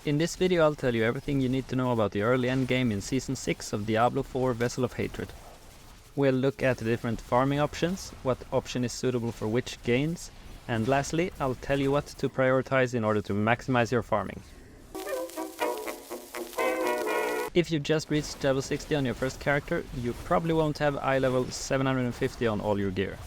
In this video I'll tell you everything you need to know about the early endgame in Season 6 of Diablo 4 Vessel of Hatred. We'll look at the different farming options, what option is suitable for which gains, and lastly I'll tell you what to prioritize in order to maximize your farming. If you've just reached level 60 on your first character, you probably won't have eye level 750 on all your gear.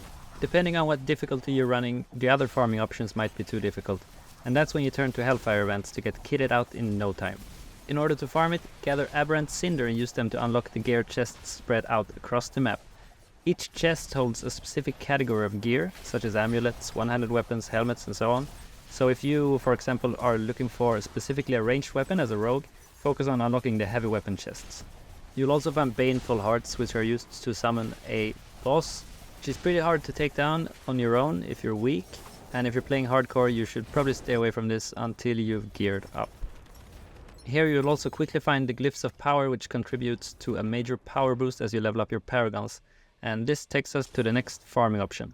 Depending on what difficulty you're running, the other farming options might be too difficult, and that's when you turn to Hellfire events to get kitted out in no time. In order to farm it, gather Aberrant Cinder and use them to unlock the gear chests spread out across the map. Each chest holds a specific category of gear, such as amulets, one-handed weapons, helmets and so on. So if you, for example, are looking for specifically a ranged weapon as a rogue, focus on unlocking the heavy weapon chests. You'll also find Baneful Hearts, which are used to summon a boss, which is pretty hard to take down on your own if you're weak. And if you're playing hardcore, you should probably stay away from this until you've geared up. Here you'll also quickly find the Glyphs of Power, which contributes to a major power boost as you level up your paragons. And this takes us to the next farming option.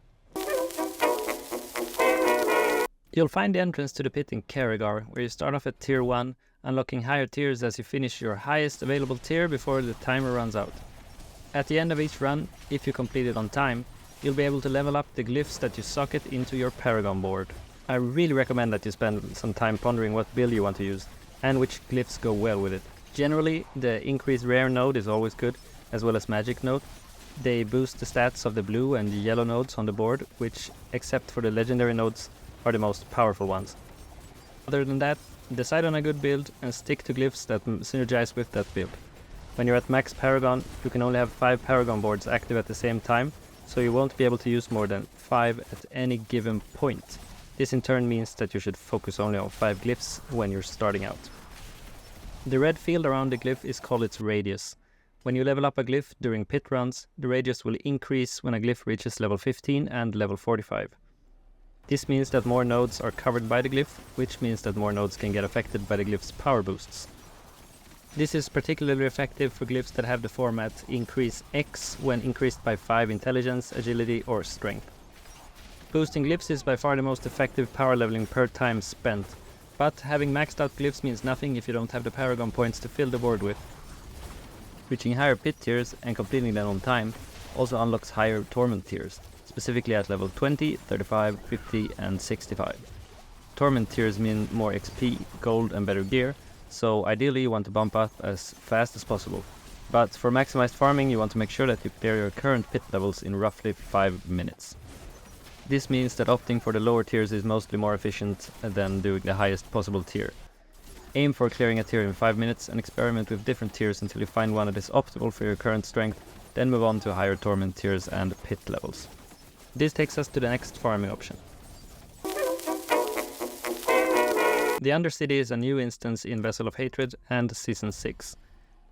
You'll find the entrance to the pit in Karigar, where you start off at tier 1, unlocking higher tiers as you finish your highest available tier before the timer runs out. At the end of each run, if you complete it on time, you'll be able to level up the glyphs that you socket into your paragon board. I really recommend that you spend some time pondering what build you want to use and which glyphs go well with it. Generally, the increased rare node is always good, as well as magic node. They boost the stats of the blue and the yellow nodes on the board, which, except for the legendary nodes, are the most powerful ones. Other than that, decide on a good build and stick to glyphs that synergize with that build. When you're at max paragon, you can only have 5 paragon boards active at the same time, so you won't be able to use more than 5 at any given point. This in turn means that you should focus only on 5 glyphs when you're starting out. The red field around the glyph is called its radius. When you level up a glyph during pit runs, the radius will increase when a glyph reaches level 15 and level 45. This means that more nodes are covered by the glyph, which means that more nodes can get affected by the glyph's power boosts. This is particularly effective for glyphs that have the format increase X when increased by 5 intelligence, agility or strength. Boosting glyphs is by far the most effective power leveling per time spent, but having maxed out glyphs means nothing if you don't have the paragon points to fill the board with. Reaching higher pit tiers and completing them on time also unlocks higher torment tiers, specifically at level 20, 35, 50 and 65. Torment tiers mean more XP, gold and better gear, so ideally you want to bump up as fast as possible. But for maximized farming you want to make sure that you clear your current pit levels in roughly 5 minutes. This means that opting for the lower tiers is mostly more efficient than doing the highest possible tier. Aim for clearing a tier in 5 minutes and experiment with different tiers until you find one that is optimal for your current strength, then move on to higher torment tiers and pit levels. This takes us to the next farming option. The Undercity is a new instance in Vessel of Hatred and Season 6.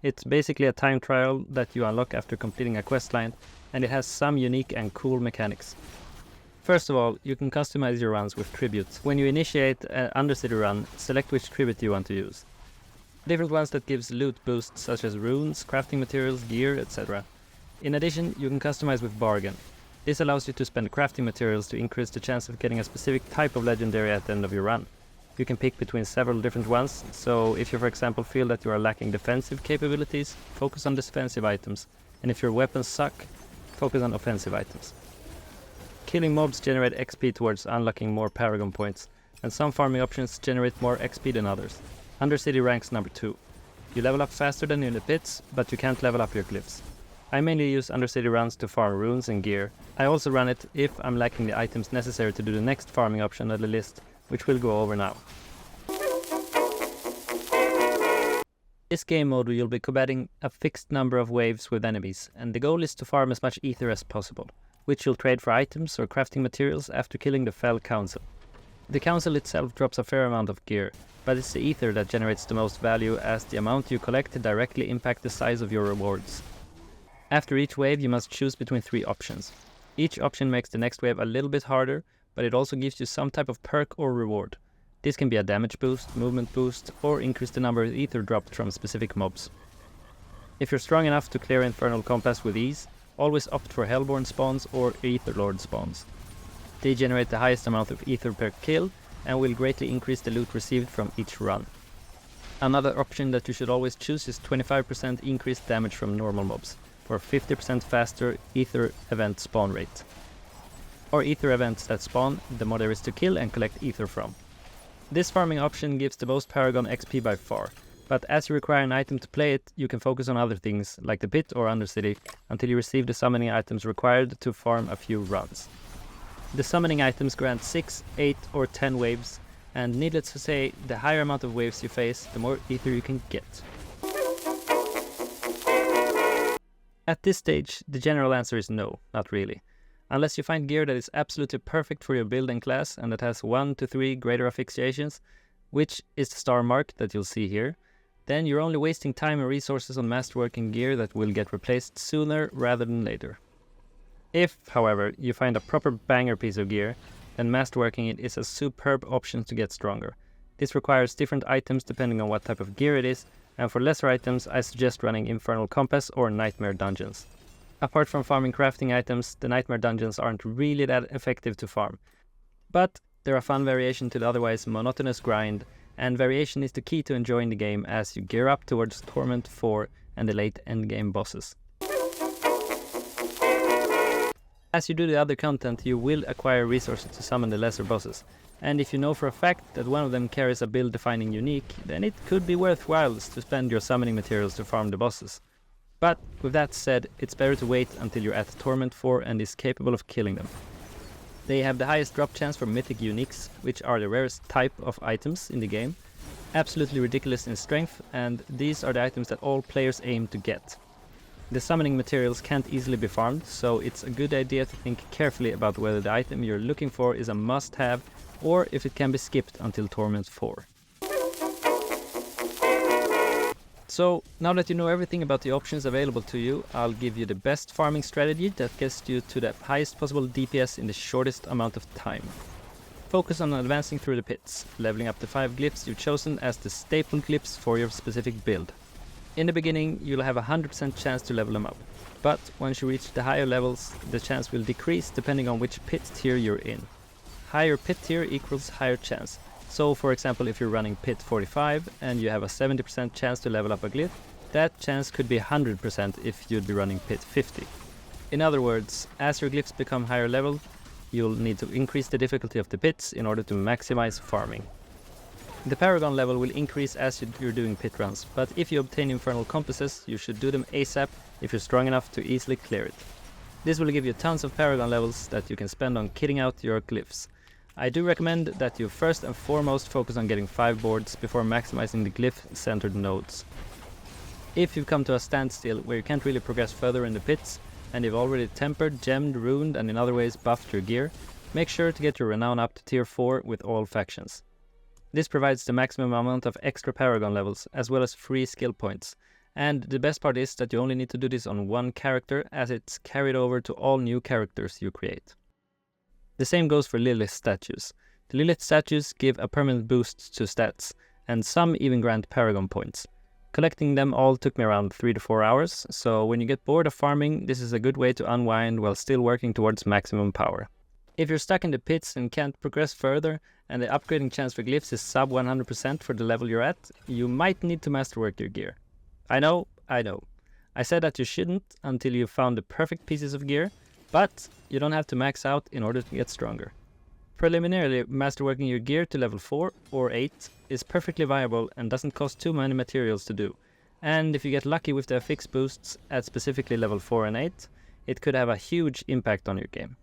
It's basically a time trial that you unlock after completing a questline, and it has some unique and cool mechanics. First of all, you can customize your runs with tributes. When you initiate an Undercity run, select which tribute you want to use. Different ones that gives loot boosts such as runes, crafting materials, gear, etc. In addition, you can customize with bargain. This allows you to spend crafting materials to increase the chance of getting a specific type of legendary at the end of your run. You can pick between several different ones, so if you for example feel that you are lacking defensive capabilities, focus on defensive items, and if your weapons suck, focus on offensive items. Killing mobs generate XP towards unlocking more paragon points, and some farming options generate more XP than others. Undercity ranks number 2. You level up faster than in the pits, but you can't level up your glyphs. I mainly use Undercity runs to farm runes and gear. I also run it if I'm lacking the items necessary to do the next farming option on the list, which we'll go over now. This game mode you'll be combating a fixed number of waves with enemies, and the goal is to farm as much ether as possible, which you'll trade for items or crafting materials after killing the Fell Council. The Council itself drops a fair amount of gear, but it's the ether that generates the most value as the amount you collect directly impact the size of your rewards. After each wave you must choose between 3 options. Each option makes the next wave a little bit harder, but it also gives you some type of perk or reward. This can be a damage boost, movement boost, or increase the number of ether dropped from specific mobs. If you're strong enough to clear Infernal Compass with ease, always opt for Hellborn spawns or Aetherlord spawns. They generate the highest amount of ether per kill and will greatly increase the loot received from each run. Another option that you should always choose is 25% increased damage from normal mobs, for 50% faster ether event spawn rate. Or ether events that spawn, the more there is to kill and collect ether from. This farming option gives the most Paragon XP by far, but as you require an item to play it, you can focus on other things, like the pit or Undercity, until you receive the summoning items required to farm a few runs. The summoning items grant 6, 8 or 10 waves, and needless to say, the higher amount of waves you face, the more ether you can get. At this stage, the general answer is no, not really. Unless you find gear that is absolutely perfect for your build and class and that has 1 to 3 greater asphyxiations, which is the star mark that you'll see here, then you're only wasting time and resources on masterworking gear that will get replaced sooner rather than later. If, however, you find a proper banger piece of gear, then masterworking it is a superb option to get stronger. This requires different items depending on what type of gear it is, and for lesser items I suggest running Infernal Compass or Nightmare Dungeons. Apart from farming crafting items, the Nightmare Dungeons aren't really that effective to farm. But they're a fun variation to the otherwise monotonous grind, and variation is the key to enjoying the game as you gear up towards Torment 4 and the late endgame bosses. As you do the other content, you will acquire resources to summon the lesser bosses, and if you know for a fact that one of them carries a build-defining unique, then it could be worthwhile to spend your summoning materials to farm the bosses. But with that said, it's better to wait until you're at Torment 4 and is capable of killing them. They have the highest drop chance for mythic uniques, which are the rarest type of items in the game, absolutely ridiculous in strength, and these are the items that all players aim to get. The summoning materials can't easily be farmed, so it's a good idea to think carefully about whether the item you're looking for is a must-have or if it can be skipped until Torment 4. So, now that you know everything about the options available to you, I'll give you the best farming strategy that gets you to the highest possible DPS in the shortest amount of time. Focus on advancing through the pits, leveling up the 5 glyphs you've chosen as the staple glyphs for your specific build. In the beginning, you'll have a 100% chance to level them up, but once you reach the higher levels, the chance will decrease depending on which pit tier you're in. Higher pit tier equals higher chance. So for example, if you're running pit 45 and you have a 70% chance to level up a glyph, that chance could be 100% if you'd be running pit 50. In other words, as your glyphs become higher level, you'll need to increase the difficulty of the pits in order to maximize farming. The Paragon level will increase as you're doing pit runs, but if you obtain Infernal Compasses, you should do them ASAP if you're strong enough to easily clear it. This will give you tons of Paragon levels that you can spend on kitting out your glyphs. I do recommend that you first and foremost focus on getting 5 boards before maximizing the glyph-centered nodes. If you've come to a standstill where you can't really progress further in the pits, and you've already tempered, gemmed, ruined and in other ways buffed your gear, make sure to get your renown up to tier 4 with all factions. This provides the maximum amount of extra Paragon levels, as well as free skill points. And the best part is that you only need to do this on one character, as it's carried over to all new characters you create. The same goes for Lilith statues. The Lilith statues give a permanent boost to stats, and some even grant Paragon points. Collecting them all took me around 3 to 4 hours, so when you get bored of farming, this is a good way to unwind while still working towards maximum power. If you're stuck in the pits and can't progress further, and the upgrading chance for glyphs is sub 100% for the level you're at, you might need to masterwork your gear. I know. I said that you shouldn't until you've found the perfect pieces of gear, but you don't have to max out in order to get stronger. Preliminarily, masterworking your gear to level 4 or 8 is perfectly viable and doesn't cost too many materials to do. And if you get lucky with the affix boosts at specifically level 4 and 8, it could have a huge impact on your game.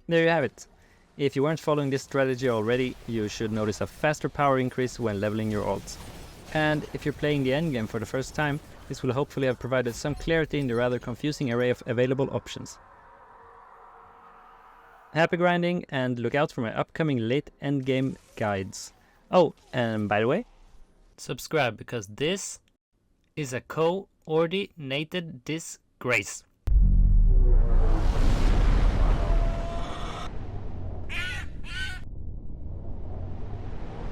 There you have it. If you weren't following this strategy already, you should notice a faster power increase when leveling your alts. And if you're playing the endgame for the first time, this will hopefully have provided some clarity in the rather confusing array of available options. Happy grinding, and look out for my upcoming late endgame guides. Oh, and by the way, subscribe because this is a coordinated disgrace.